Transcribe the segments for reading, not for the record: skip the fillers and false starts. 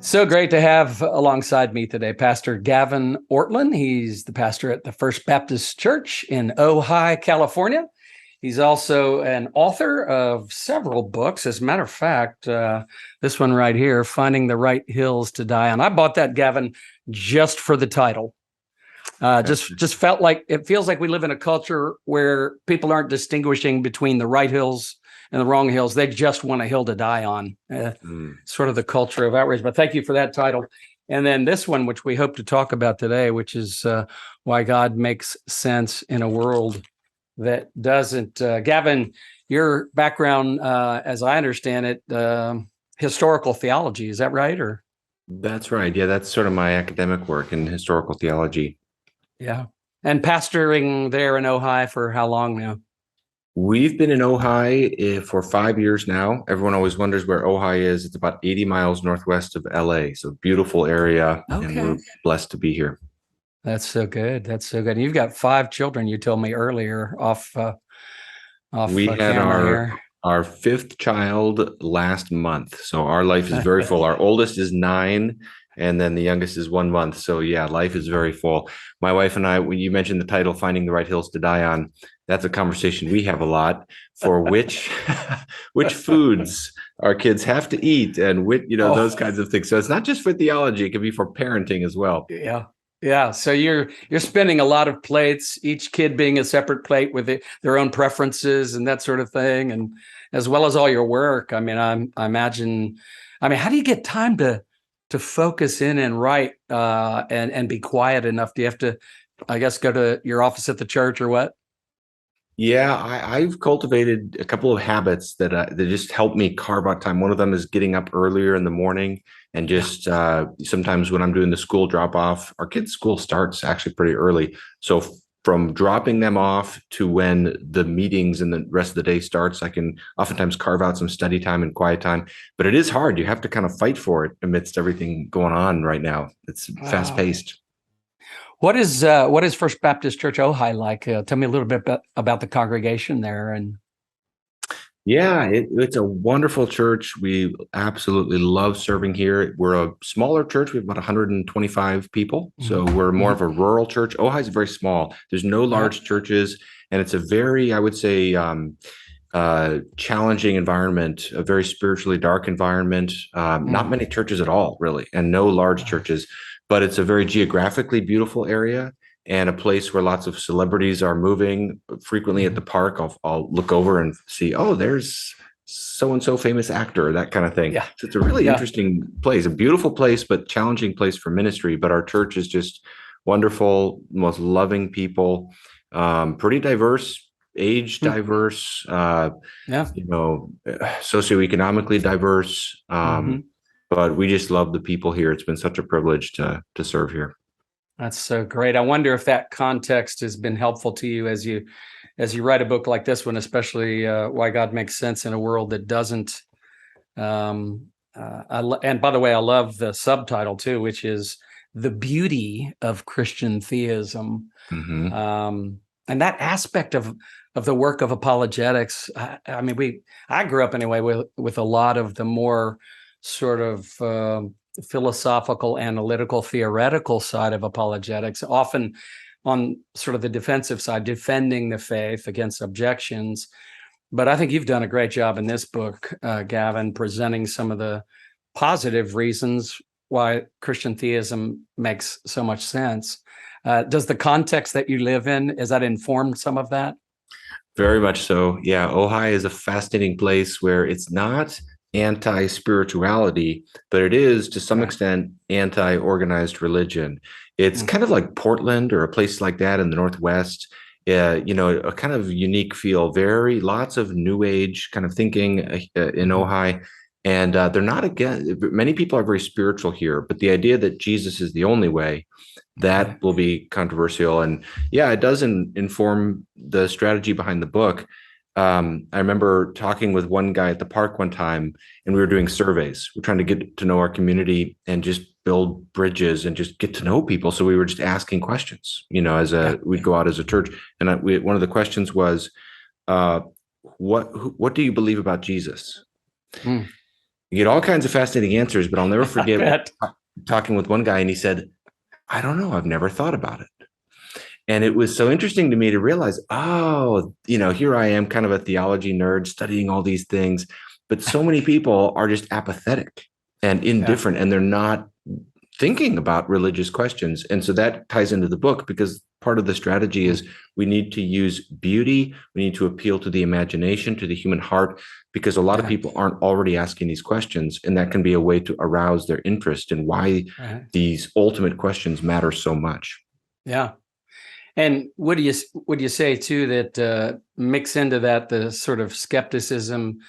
So great to have alongside me today Pastor Gavin Ortlund. He's the pastor at the First Baptist Church in Ojai, California. He's also an author of several books. As a matter of fact, this one right here, Finding the Right Hills to Die On. I bought that, Gavin, just for the title. Just felt like it feels like we live in a culture where people aren't distinguishing between the right hills and the wrong hills. They just want a hill to die on. Sort of the culture of outrage. But thank you for that title. And then this one, which we hope to talk about today, which is Why God Makes Sense in a World That Doesn't. Gavin, your background, as I understand it, historical theology, is that right? Or That's right. Yeah, that's sort of my academic work in historical theology. yeah. And pastoring there in Ojai for how long now? We've been in Ojai for 5 years now. Everyone always wonders where Ojai is. It's about 80 miles northwest of LA. So beautiful area, and we're blessed to be here. That's so good. That's so good. You've got 5 children, you told me earlier off we had camera here. Our 5th child last month. So our life is very full. Our oldest is 9. And then the youngest is 1 month. So yeah, life is very full. My wife and I, when you mentioned the title, Finding the Right Hills to Die On, that's a conversation we have a lot for which foods our kids have to eat and those kinds of things. So it's not just for theology, it can be for parenting as well. Yeah. Yeah. So you're spinning a lot of plates, each kid being a separate plate with their own preferences and that sort of thing. And as well as all your work. I mean, I imagine, how do you get time to focus in and write and be quiet enough? Do you have to, I guess, go to your office at the church or what? Yeah, I've cultivated a couple of habits that just help me carve out time. One of them is getting up earlier in the morning and just sometimes when I'm doing the school drop off, our kids' school starts actually pretty early. So from dropping them off to when the meetings and the rest of the day starts, I can oftentimes carve out some study time and quiet time. But it is hard. You have to kind of fight for it amidst everything going on right now. It's fast paced. What is First Baptist Church Ojai like? Tell me a little bit about the congregation there. And yeah, it's a wonderful church. We absolutely love serving here. We're a smaller church. We have about 125 people. So we're more of a rural church. Ojai is very small. There's no large churches. And it's a very, I would say, challenging environment, a very spiritually dark environment. Not many churches at all, really, and no large churches. But it's a very geographically beautiful area and a place where lots of celebrities are moving. Frequently at the park, I'll look over and see, oh, there's so-and-so famous actor, that kind of thing. Yeah. So it's a really interesting place, a beautiful place, but challenging place for ministry. But our church is just wonderful, most loving people, pretty diverse, age diverse, socioeconomically diverse. But we just love the people here. It's been such a privilege to serve here. That's so great. I wonder if that context has been helpful to you as you write a book like this one, especially Why God Makes Sense in a World That Doesn't. And by the way, I love the subtitle too, which is The Beauty of Christian Theism. And that aspect of the work of apologetics. I grew up anyway with a lot of the more sort of philosophical, analytical, theoretical side of apologetics, often on sort of the defensive side, defending the faith against objections. But I think you've done a great job in this book, Gavin, presenting some of the positive reasons why Christian theism makes so much sense. Does the context that you live in, has that informed some of that? Very much so. Yeah, Ojai is a fascinating place where it's not anti-spirituality, but it is to some extent anti-organized religion. It's kind of like Portland or a place like that in the Northwest. A kind of unique feel, lots of new age kind of thinking in Ojai. And they're not many people are very spiritual here, but the idea that Jesus is the only way, that will be controversial. And yeah, it does inform the strategy behind the book. I remember talking with one guy at the park one time, and we were doing surveys. We're trying to get to know our community and just build bridges and just get to know people. So we were just asking questions, we'd go out as a church. And one of the questions was, what do you believe about Jesus? You get all kinds of fascinating answers, but I'll never I forget bet. talking with one guy, and he said, I don't know, I've never thought about it. And it was so interesting to me to realize, oh, here I am, kind of a theology nerd studying all these things, but so many people are just apathetic and Yeah. indifferent, and they're not thinking about religious questions. And so that ties into the book, because part of the strategy is we need to use beauty. We need to appeal to the imagination, to the human heart, because a lot of Yeah. people aren't already asking these questions. And that can be a way to arouse their interest in why Right. these ultimate questions matter so much. Yeah. And would you say too that mix into that the sort of skepticism,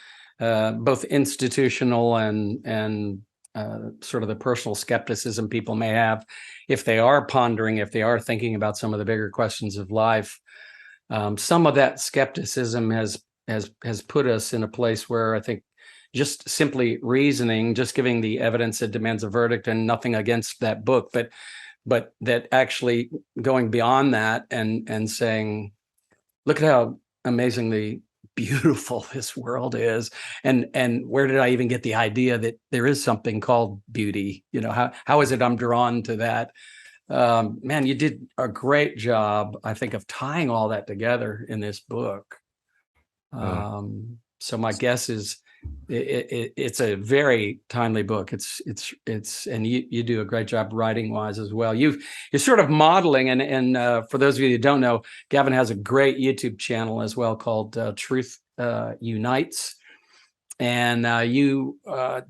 both institutional and sort of the personal skepticism people may have if they are pondering, if they are thinking about some of the bigger questions of life. Some of that skepticism has put us in a place where I think just simply reasoning, just giving the evidence that demands a verdict, and nothing against that book, but that actually going beyond that and saying, look at how amazingly beautiful this world is, and where did I even get the idea that there is something called beauty? How is it I'm drawn to that? Man, you did a great job, I think, of tying all that together in this book. Uh, So my guess is it's a very timely book. And you do a great job writing wise as well. You're sort of modeling, and for those of you who don't know, Gavin has a great YouTube channel as well called Truth Unites, and you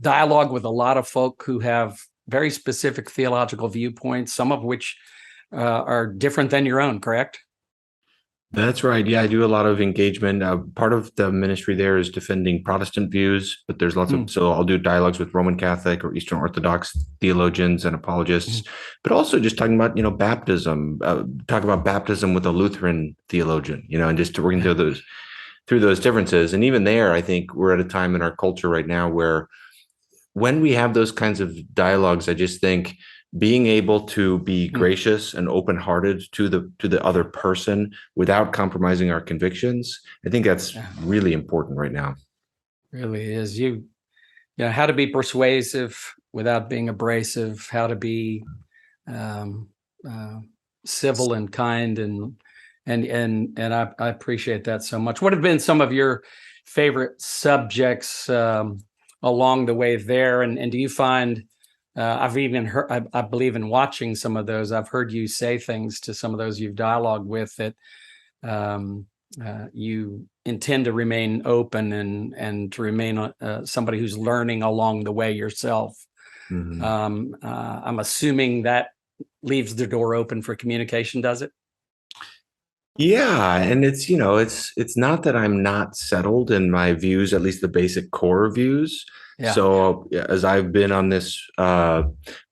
dialogue with a lot of folk who have very specific theological viewpoints, some of which are different than your own, correct? That's right. Yeah, I do a lot of engagement. Part of the ministry there is defending Protestant views, but there's lots of, Mm, so I'll do dialogues with Roman Catholic or Eastern Orthodox theologians and apologists, mm, but also just talking about, baptism, talk about baptism with a Lutheran theologian, and just working yeah, through those differences. And even there, I think we're at a time in our culture right now where when we have those kinds of dialogues, I just think being able to be mm, gracious and open-hearted to the other person without compromising our convictions, I think that's yeah, really important right now. really is. How to be persuasive without being abrasive, how to be um, uh, civil and kind, and I appreciate that so much. What have been some of your favorite subjects along the way there? And do you find I've even heard, I believe in watching some of those, I've heard you say things to some of those you've dialogued with that um, you intend to remain open and to remain somebody who's learning along the way yourself. Mhm. I'm assuming that leaves the door open for communication, does it? Yeah, and it's not that I'm not settled in my views, at least the basic core views. Yeah. So yeah, as I've been on this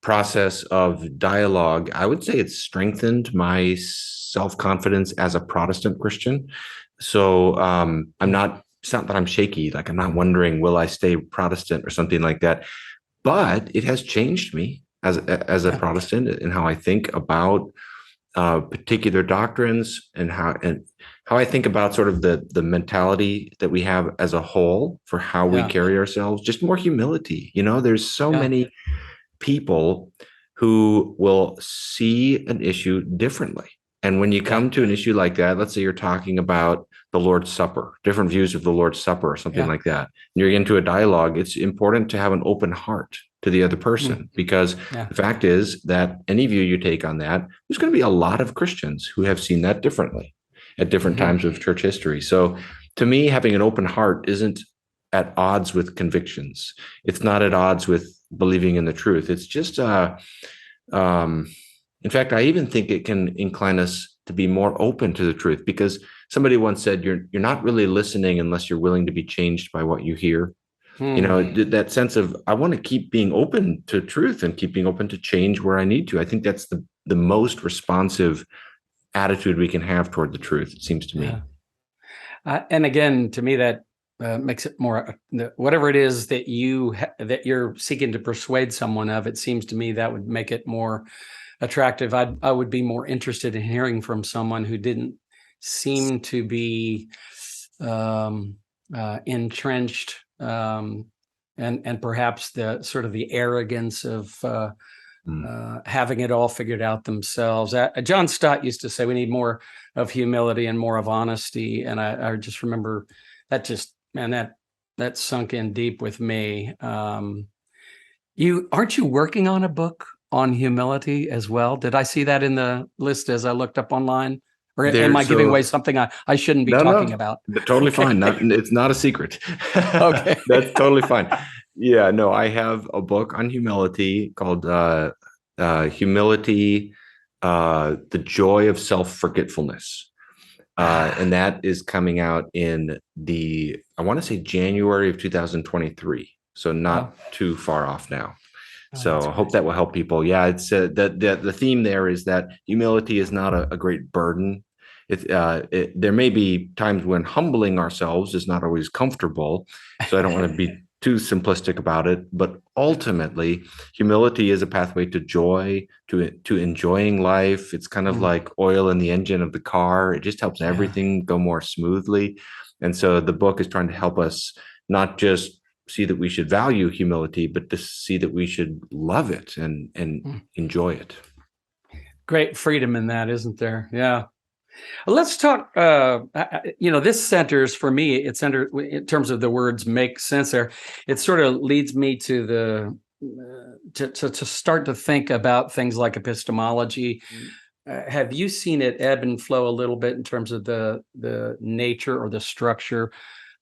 process of dialogue, I would say it's strengthened my self-confidence as a Protestant Christian. So I'm not. It's not that I'm shaky. Like I'm not wondering, will I stay Protestant or something like that. But it has changed me as a Yeah. Protestant and how I think about particular doctrines and how I think about sort of the mentality that we have as a whole for how we Yeah. carry ourselves. Just more humility. There's so Yeah. many people who will see an issue differently. And when you Yeah. come to an issue like that, let's say you're talking about the Lord's Supper, different views of the Lord's Supper, or something Yeah. like that, and you're into a dialogue, it's important to have an open heart to the other Mm, person, because yeah. the fact is that any view you take on that, there's going to be a lot of Christians who have seen that differently at different Hmm. times of church history. So to me, having an open heart isn't at odds with convictions. It's not at odds with believing in the truth. It's just um, in fact, I even think it can incline us to be more open to the truth, because somebody once said, you're not really listening unless you're willing to be changed by what you hear. Hmm. That sense of, I want to keep being open to truth and keep being open to change where I need to. I think that's the most responsive attitude we can have toward the truth, it seems to Yeah. me. And again, to me, that makes it more whatever it is that that you're seeking to persuade someone of. It seems to me that would make it more attractive. I would be more interested in hearing from someone who didn't seem to be entrenched and perhaps the sort of the arrogance of Mm. having it all figured out themselves. John Stott used to say we need more of humility and more of honesty, and I just remember that that sunk in deep with me. Aren't you working on a book on humility as well? Did I see that in the list as I looked up online? Or am There, I giving so away something I shouldn't be no, talking no, about? totally fine. It's not a secret. Okay. That's totally fine. Yeah, no, I have a book on humility called Humility, The Joy of Self-Forgetfulness. And that is coming out in I want to say January of 2023. So not too far off now. So I hope that will help people. Yeah, it's the theme there is that humility is not a great burden. There may be times when humbling ourselves is not always comfortable. So I don't want to be too simplistic about it, but ultimately humility is a pathway to joy, to enjoying life. It's kind of like oil in the engine of the car. It just helps everything go more smoothly. And so the book is trying to help us not just see that we should value humility, but to see that we should love it and enjoy it. Great freedom in that, isn't there? Yeah. Let's talk, this centers for me, it's in terms of the words make sense there. It sort of leads me to to start to think about things like epistemology. Have you seen it ebb and flow a little bit in terms of the nature or the structure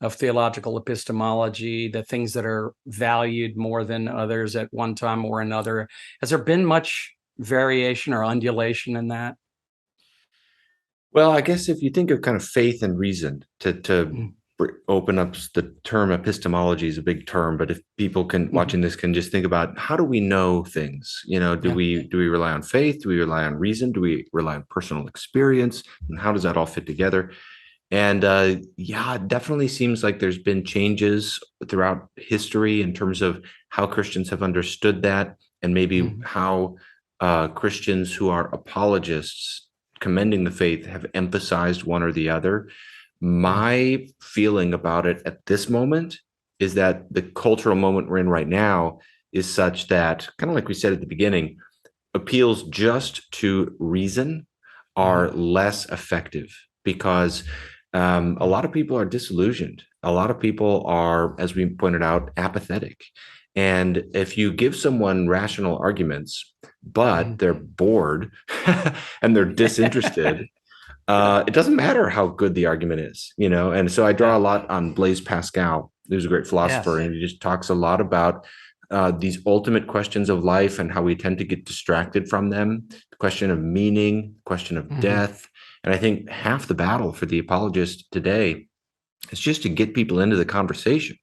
of theological epistemology, the things that are valued more than others at one time or another? Has there been much variation or undulation in that? Well, I guess if you think of kind of faith and reason to open up the term epistemology is a big term, but if people watching this can just think about how do we know things? Do we rely on faith? Do we rely on reason? Do we rely on personal experience? And how does that all fit together? And it definitely seems like there's been changes throughout history in terms of how Christians have understood that, and maybe how Christians who are apologists commending the faith have emphasized one or the other. My feeling about it at this moment is that the cultural moment we're in right now is such that, kind of like we said at the beginning, appeals just to reason are less effective because a lot of people are disillusioned. A lot of people are, as we pointed out, apathetic. And if you give someone rational arguments, but they're bored and they're disinterested, it doesn't matter how good the argument is, And so I draw a lot on Blaise Pascal, who's a great philosopher, and he just talks a lot about these ultimate questions of life and how we tend to get distracted from them. The question of meaning, the question of death. And I think half the battle for the apologist today is just to get people into the conversation.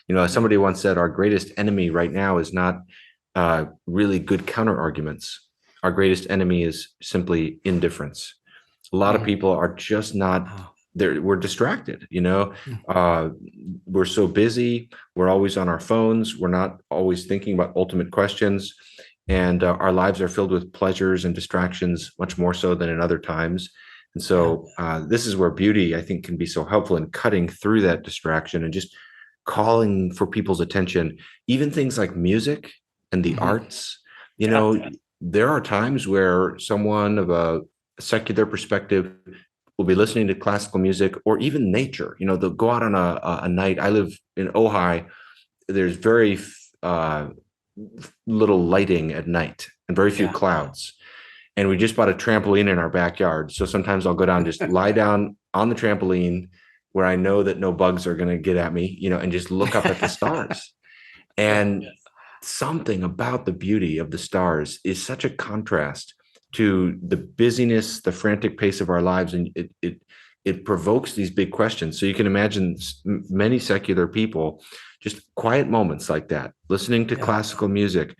As somebody once said, our greatest enemy right now is not really good counter arguments. Our greatest enemy is simply indifference. A lot of people are just not there. We're distracted, we're so busy. We're always on our phones. We're not always thinking about ultimate questions. And our lives are filled with pleasures and distractions, much more so than in other times. And so this is where beauty, I think, can be so helpful in cutting through that distraction and just calling for people's attention. Even things like music and the arts, there are times where someone of a secular perspective will be listening to classical music or even nature. They'll go out on a night. I live in Ojai. There's very little lighting at night and very few clouds. And we just bought a trampoline in our backyard. So sometimes I'll go down, just lie down on the trampoline where I know that no bugs are going to get at me, and just look up at the stars. And something about the beauty of the stars is such a contrast to the busyness, the frantic pace of our lives. And it provokes these big questions. So you can imagine many secular people, just quiet moments like that, listening to classical music,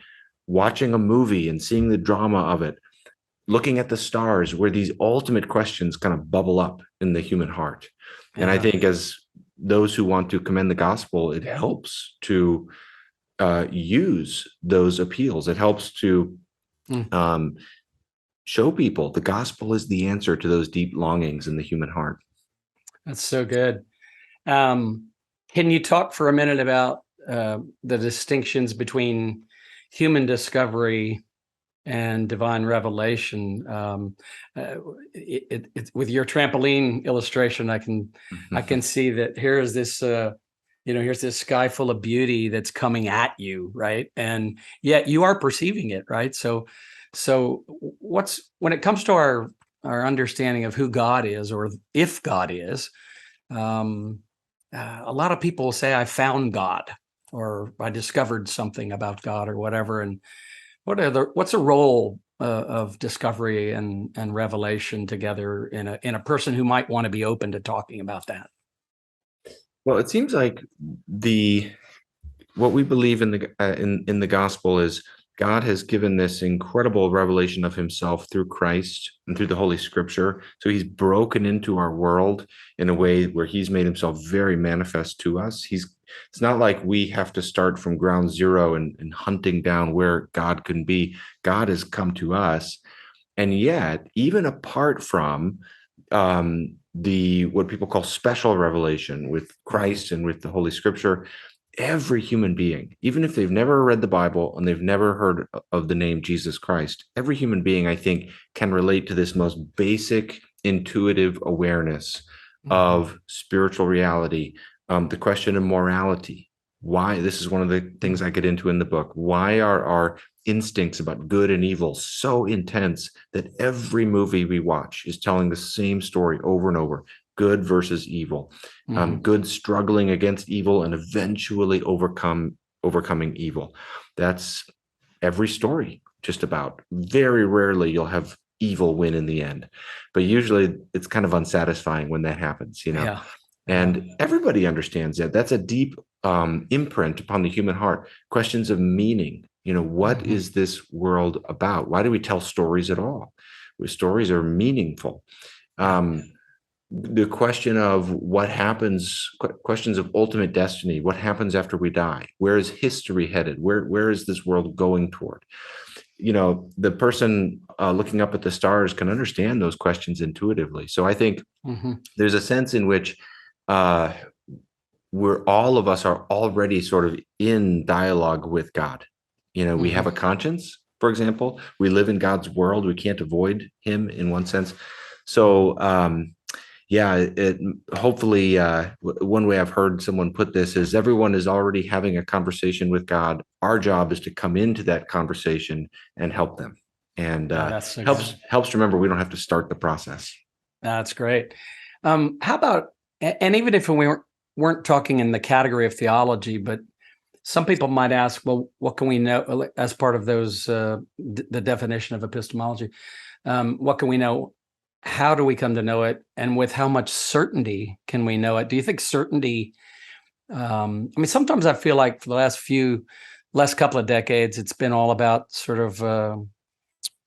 watching a movie and seeing the drama of it, looking at the stars, where these ultimate questions kind of bubble up in the human heart. And I think as those who want to commend the gospel, it helps to use those appeals. It helps to show people the gospel is the answer to those deep longings in the human heart. That's so good. Can you talk for a minute about the distinctions between human discovery and divine revelation. With your trampoline illustration, I can see that here's this here's this sky full of beauty that's coming at you, right? And yet you are perceiving it, right? So when it comes to our understanding of who God is, or if God is, a lot of people say, I found God, or I discovered something about God, or whatever. And what's a role of discovery and revelation together in a person who might want to be open to talking about that? Well, it seems like what we believe in the gospel is God has given this incredible revelation of himself through Christ and through the Holy Scripture. So he's broken into our world in a way where he's made himself very manifest to us. It's not like we have to start from ground zero and hunting down where God can be. God has come to us. And yet, even apart from what people call special revelation with Christ and with the Holy Scripture, every human being, even if they've never read the Bible and they've never heard of the name Jesus Christ, every human being, I think, can relate to this most basic intuitive awareness of spiritual reality, the question of morality. Why? This is one of the things I get into in the book. Why are our instincts about good and evil so intense that every movie we watch is telling the same story over and over? Good versus evil, good struggling against evil and eventually overcoming evil. That's every story, just about. Very rarely you'll have evil win in the end, but usually it's kind of unsatisfying when that happens, Yeah. And everybody understands that. That's a deep imprint upon the human heart. Questions of meaning. What is this world about? Why do we tell stories at all? Stories are meaningful. The question of what happens, questions of ultimate destiny, what happens after we die? Where is history headed? Where is this world going toward? The person looking up at the stars can understand those questions intuitively. So I think there's a sense in which all of us are already sort of in dialogue with God. We have a conscience, for example. We live in God's world. We can't avoid him in one sense. So, hopefully one way I've heard someone put this is everyone is already having a conversation with God. Our job is to come into that conversation and help them. And helps remember we don't have to start the process. That's great. How about, and even if we weren't talking in the category of theology, but some people might ask, well, what can we know as part of those, the definition of epistemology? What can we know? How do we come to know it? And with how much certainty can we know it? Do you think certainty, sometimes I feel like for the last couple of decades, it's been all about sort of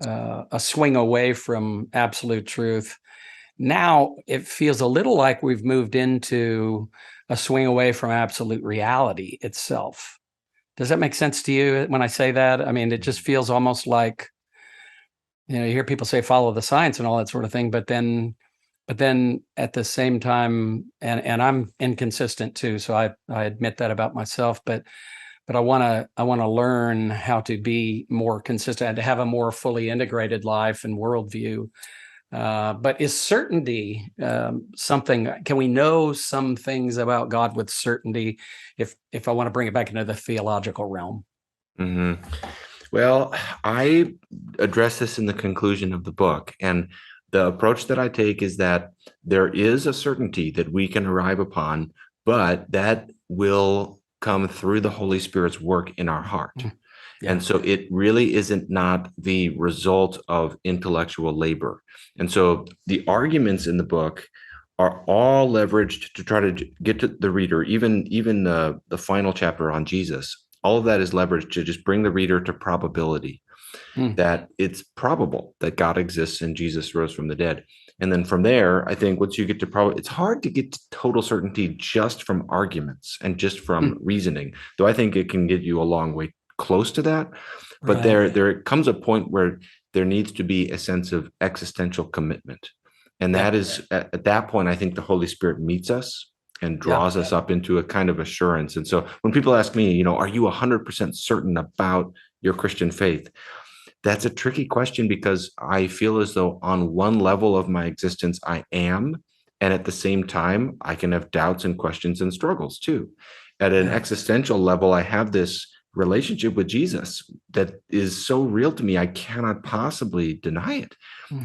a swing away from absolute truth. Now it feels a little like we've moved into a swing away from absolute reality itself. Does that make sense to you when I say that? It just feels almost like, you hear people say follow the science and all that sort of thing, but then at the same time, and I'm inconsistent too, so I admit that about myself, but I want to learn how to be more consistent and to have a more fully integrated life and worldview. But is certainty something? Can we know some things about God with certainty? If I want to bring it back into the theological realm. Mm-hmm. Well, I address this in the conclusion of the book, and the approach that I take is that there is a certainty that we can arrive upon, but that will come through the Holy Spirit's work in our heart. Yeah. And so it really isn't not the result of intellectual labor. And so the arguments in the book are all leveraged to try to get to the reader, even the final chapter on Jesus. All of that is leveraged to just bring the reader to probability, that it's probable that God exists and Jesus rose from the dead. And then from there, I think once you get to it's hard to get to total certainty just from arguments and just from reasoning, though I think it can get you a long way close to that. But there comes a point where there needs to be a sense of existential commitment. And that is at that point, I think the Holy Spirit meets us and Yeah. draws us up into a kind of assurance. And so when people ask me, are you 100% certain about your Christian faith? That's a tricky question, because I feel as though on one level of my existence, I am. And at the same time, I can have doubts and questions and struggles too. At an existential level, I have this relationship with Jesus that is so real to me, I cannot possibly deny it.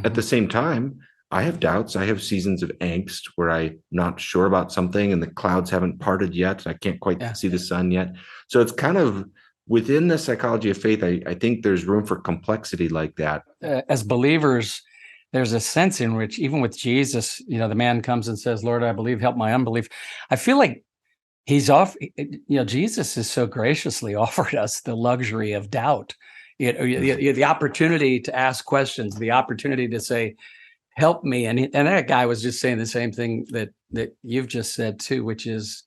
At the same time, I have doubts. I have seasons of angst where I'm not sure about something and the clouds haven't parted yet. I can't quite see the sun yet. So it's kind of within the psychology of faith. I think there's room for complexity like that. As believers, there's a sense in which, even with Jesus, the man comes and says, Lord, I believe, help my unbelief. I feel like Jesus has so graciously offered us the luxury of doubt, the opportunity to ask questions, the opportunity to say, help me. And that guy was just saying the same thing that you've just said too, which is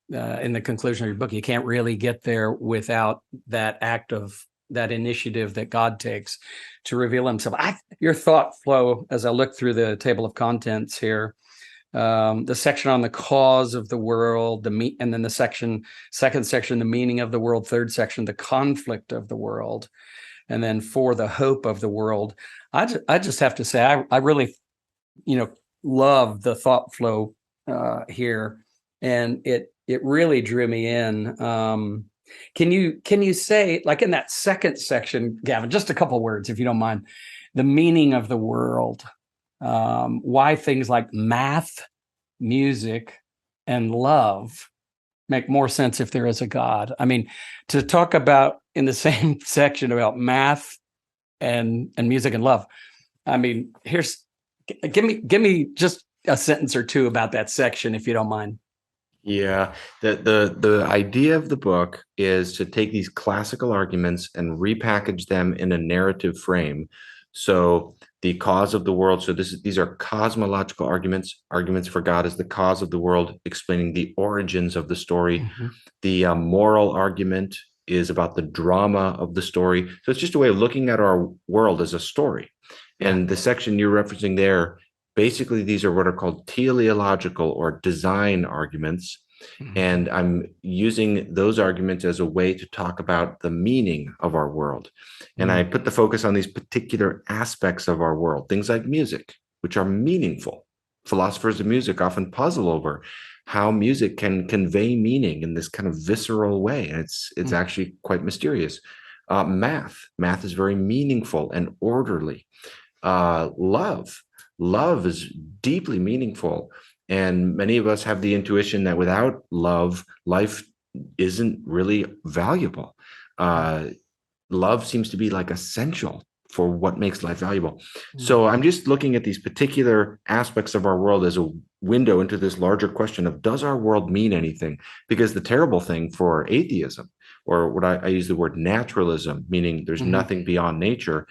in the conclusion of your book, you can't really get there without that act of that initiative that God takes to reveal himself. Your thought flow, as I look through the table of contents here, the section on the cause of the world, and then the second section, the meaning of the world, third section, the conflict of the world, and then for the hope of the world. I just have to say, I really, love the thought flow here, and it really drew me in. Can you say, like in that second section, Gavin, just a couple words, if you don't mind, the meaning of the world, why things like math, music, and love make more sense if there is a God? I mean, to talk about in the same section about math and music and love. I mean, give me just a sentence or two about that section, if you don't mind. Yeah, the idea of the book is to take these classical arguments and repackage them in a narrative frame. So the cause of the world. So these are cosmological arguments for God as the cause of the world, explaining the origins of the story. Mm-hmm. The moral argument is about the drama of the story. So it's just a way of looking at our world as a story. And the section you're referencing there, basically, these are what are called teleological or design arguments. Mm-hmm. And I'm using those arguments as a way to talk about the meaning of our world. And I put the focus on these particular aspects of our world, things like music, which are meaningful. Philosophers of music often puzzle over how music can convey meaning in this kind of visceral way. And it's actually quite mysterious. Math is very meaningful and orderly. Love is deeply meaningful. And many of us have the intuition that without love, life isn't really valuable. Love seems to be like essential for what makes life valuable. So I'm just looking at these particular aspects of our world as a window into this larger question of, does our world mean anything? Because the terrible thing for atheism, or what I use the word naturalism, meaning there's nothing beyond nature,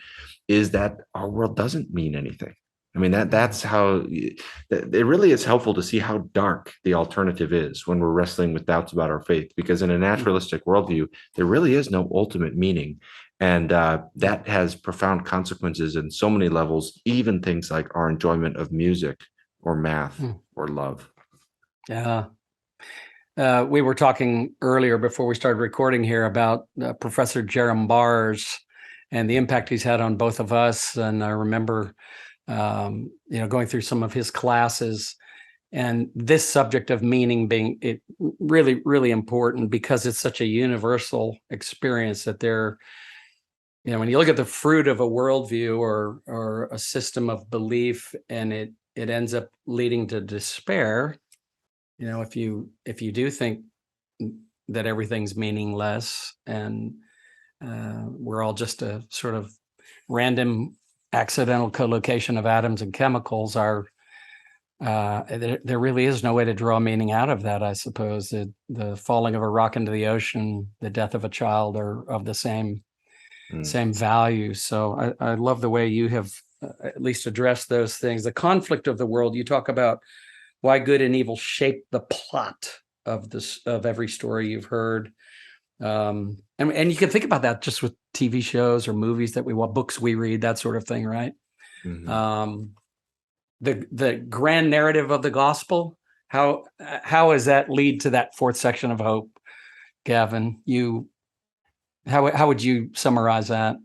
is that our world doesn't mean anything. I mean, that's how it really is helpful to see how dark the alternative is when we're wrestling with doubts about our faith, because in a naturalistic worldview, there really is no ultimate meaning. And that has profound consequences in so many levels, even things like our enjoyment of music or math or love. Yeah. We were talking earlier before we started recording here about Professor Jerram Bars and the impact he's had on both of us. And I remember going through some of his classes, and this subject of meaning being really, really important, because it's such a universal experience that when you look at the fruit of a worldview or a system of belief, and it ends up leading to despair, if you do think that everything's meaningless and we're all just a sort of random accidental collocation of atoms and chemicals, there really is no way to draw meaning out of that, I suppose. The falling of a rock into the ocean, the death of a child are of the same value. So I love the way you have at least addressed those things. The conflict of the world, you talk about why good and evil shape the plot of every story you've heard. And you can think about that just with TV shows or movies that we watch, books we read, that sort of thing, right? The grand narrative of the gospel, how does that lead to that fourth section of hope, Gavin? How would you summarize that?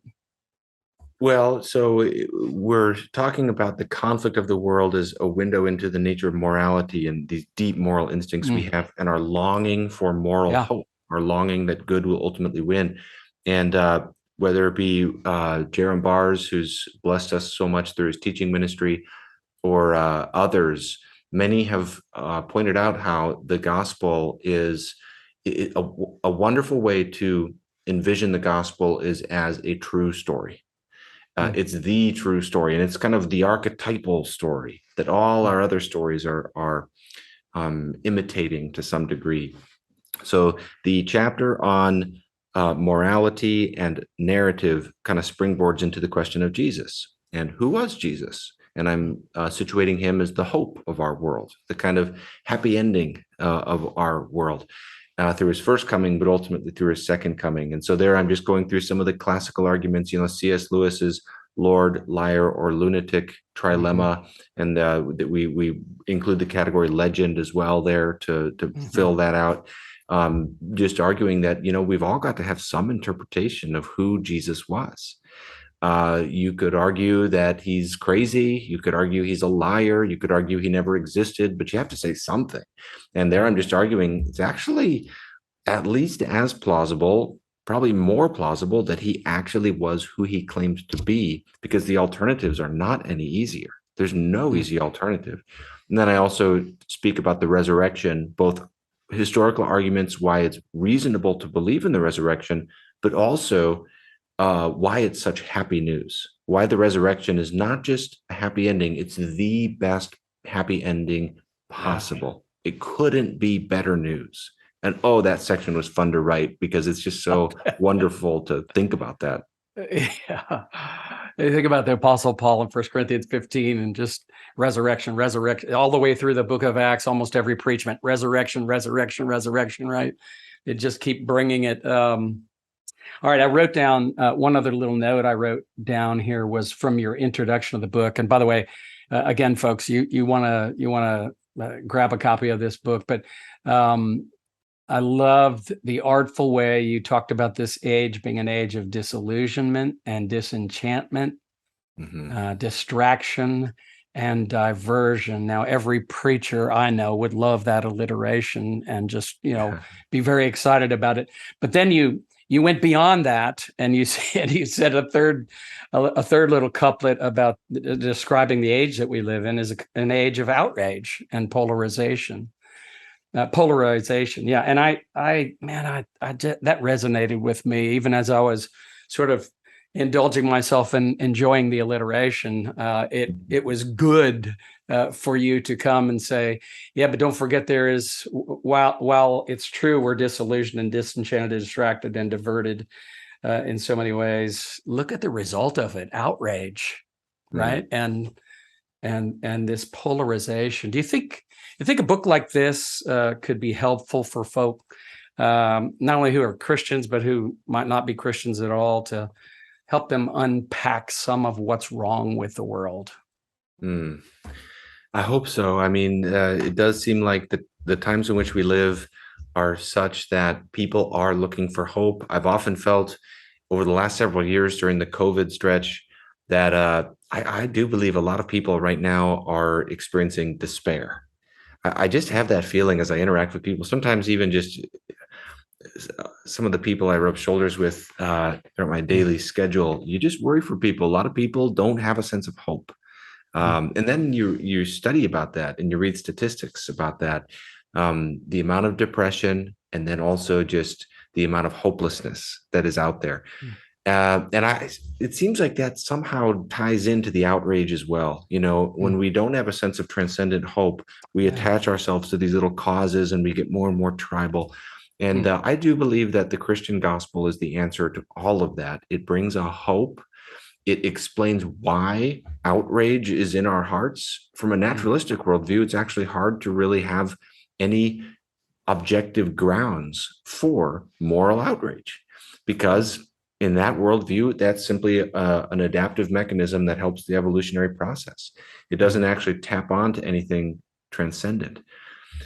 Well, so we're talking about the conflict of the world as a window into the nature of morality and these deep moral instincts we have, and our longing for moral hope, our longing that good will ultimately win. And whether it be Jerram Bars, who's blessed us so much through his teaching ministry, or others, many have pointed out how the gospel is a wonderful way to envision the gospel is as a true story. It's the true story, and it's kind of the archetypal story that all our other stories are imitating to some degree. So the chapter on morality and narrative kind of springboards into the question of Jesus and who was Jesus. And I'm situating him as the hope of our world, the kind of happy ending of our world. Through his first coming, but ultimately through his second coming. And so there I'm just going through some of the classical arguments, C.S. Lewis's Lord, Liar, or Lunatic trilemma, and that we include the category legend as well there to fill that out. Just arguing that, we've all got to have some interpretation of who Jesus was. You could argue that he's crazy. You could argue he's a liar. You could argue he never existed, but you have to say something. And there I'm just arguing it's actually at least as plausible, probably more plausible, that he actually was who he claimed to be, because the alternatives are not any easier. There's no easy alternative. And then I also speak about the resurrection, both historical arguments why it's reasonable to believe in the resurrection, but also why it's such happy news, why the resurrection is not just a happy ending, it's the best happy ending possible. It couldn't be better news. And that section was fun to write because it's just so wonderful to think about that. Yeah. You think about the Apostle Paul in 1 Corinthians 15 and just resurrection, all the way through the book of Acts, almost every preachment, resurrection, right? It just keep bringing it. All right, I wrote down one other little note I wrote down here was from your introduction of the book. And by the way, again, folks, you want to grab a copy of this book, but I loved the artful way you talked about this age being an age of disillusionment and disenchantment, distraction and diversion. Now, every preacher I know would love that alliteration and just, be very excited about it. But then you went beyond that, and you said a third little couplet about describing the age that we live in as an age of outrage and polarization. Yeah, and that resonated with me, even as I was sort of indulging myself in enjoying the alliteration. It was good for you to come and say, yeah, but don't forget there is, while it's true we're disillusioned and disenchanted, distracted and diverted in so many ways, look at the result of it, outrage, right? And this polarization. Do you think a book like this could be helpful for folk, not only who are Christians, but who might not be Christians at all, to help them unpack some of what's wrong with the world? I hope so. I mean, it does seem like the times in which we live are such that people are looking for hope. I've often felt over the last several years during the COVID stretch that I do believe a lot of people right now are experiencing despair. I just have that feeling as I interact with people, sometimes even just some of the people I rub shoulders with throughout my daily schedule. You just worry for people. A lot of people don't have a sense of hope. And then you study about that and you read statistics about that, the amount of depression, and then also just the amount of hopelessness that is out there. It seems like that somehow ties into the outrage as well. When we don't have a sense of transcendent hope, we attach ourselves to these little causes and we get more and more tribal. And I do believe that the Christian gospel is the answer to all of that. It brings a hope. It explains why outrage is in our hearts. From a naturalistic worldview, it's actually hard to really have any objective grounds for moral outrage, because in that worldview, that's simply an adaptive mechanism that helps the evolutionary process. It doesn't actually tap onto anything transcendent.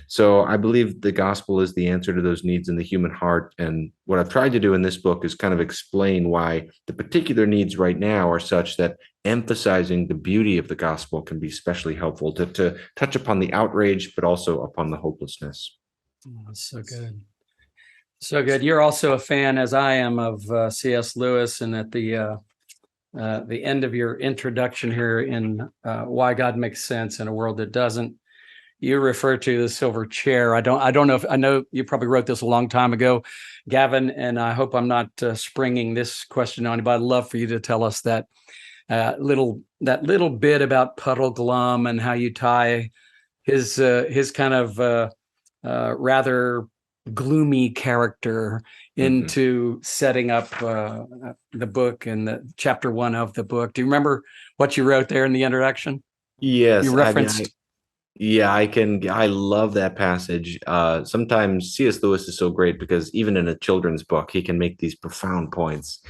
So I believe the gospel is the answer to those needs in the human heart. And what I've tried to do in this book is kind of explain why the particular needs right now are such that emphasizing the beauty of the gospel can be especially helpful to touch upon the outrage, but also upon the hopelessness. Oh, that's so good. So good. You're also a fan, as I am, of C.S. Lewis, and at the end of your introduction here in Why God Makes Sense in a World That Doesn't, you refer to the silver chair. I don't know if I know you probably wrote this a long time ago, Gavin, and I hope I'm not springing this question on you, but I'd love for you to tell us that little bit about Puddleglum and how you tie his kind of rather gloomy character into setting up the book and the chapter 1 of the book. Do you remember what you wrote there in the introduction? Yes, You referenced. I love that passage. Sometimes C.S. Lewis is so great because even in a children's book, he can make these profound points.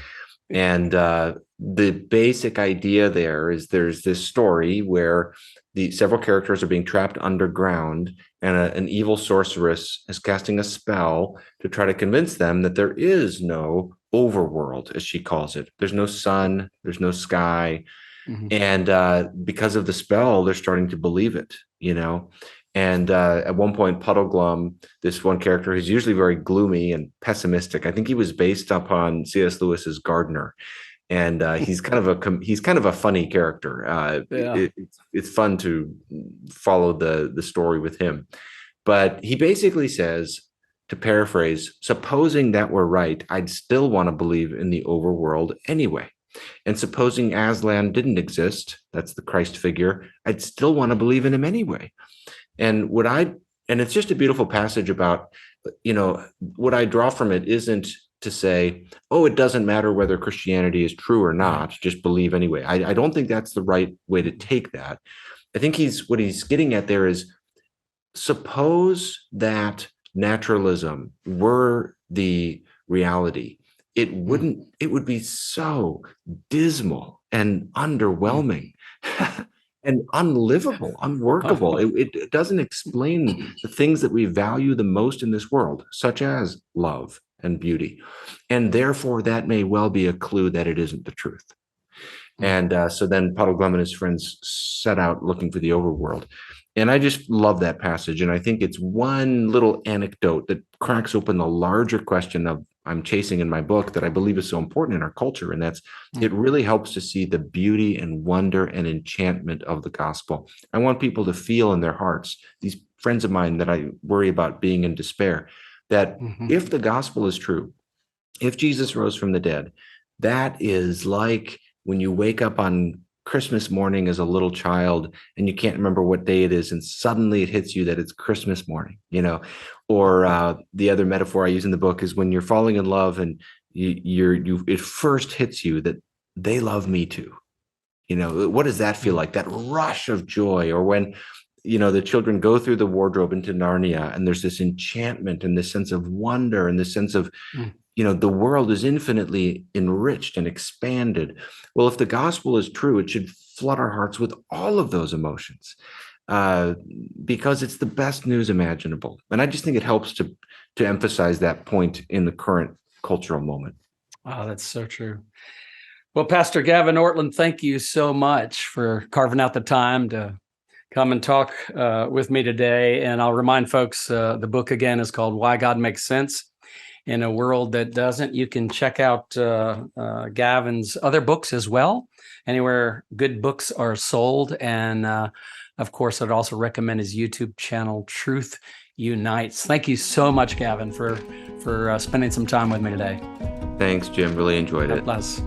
And the basic idea there is there's this story where the several characters are being trapped underground, and an evil sorceress is casting a spell to try to convince them that there is no overworld, as she calls it. There's no sun, there's no sky. And because of the spell, they're starting to believe it, And at one point, Puddleglum, this one character who's usually very gloomy and pessimistic, I think he was based upon C.S. Lewis's Gardener, and he's kind of a funny character. It's fun to follow the story with him, but he basically says, to paraphrase, supposing that we're right, I'd still want to believe in the overworld anyway. And supposing Aslan didn't exist, that's the Christ figure, I'd still want to believe in him anyway. And it's just a beautiful passage about, what I draw from it isn't to say, oh, it doesn't matter whether Christianity is true or not, just believe anyway. I don't think that's the right way to take that. I think what he's getting at there is, suppose that naturalism were the reality. It would be so dismal and underwhelming and unlivable, unworkable. It doesn't explain the things that we value the most in this world, such as love and beauty. And therefore, that may well be a clue that it isn't the truth. And so then Puddleglum and his friends set out looking for the overworld. And I just love that passage. And I think it's one little anecdote that cracks open the larger question of I'm chasing in my book that I believe is so important in our culture. And that's, it really helps to see the beauty and wonder and enchantment of the gospel. I want people to feel in their hearts, these friends of mine that I worry about being in despair, that if the gospel is true, if Jesus rose from the dead, that is like when you wake up on Christmas morning as a little child and you can't remember what day it is, and suddenly it hits you that it's Christmas morning, or the other metaphor I use in the book is when you're falling in love and it first hits you that they love me too. What does that feel like? That rush of joy. Or when the children go through the wardrobe into Narnia and there's this enchantment and this sense of wonder and this sense of the world is infinitely enriched and expanded. Well, if the gospel is true, it should flood our hearts with all of those emotions, because it's the best news imaginable. And I just think it helps to emphasize that point in the current cultural moment. Oh, that's so true. Well, Pastor Gavin Ortlund, thank you so much for carving out the time to come and talk with me today. And I'll remind folks, the book again is called Why God Makes Sense in a World That Doesn't. You can check out Gavin's other books as well, anywhere good books are sold. And of course, I'd also recommend his YouTube channel, Truth Unites. Thank you so much, Gavin, for spending some time with me today. Thanks, Jim. Really enjoyed it. God bless.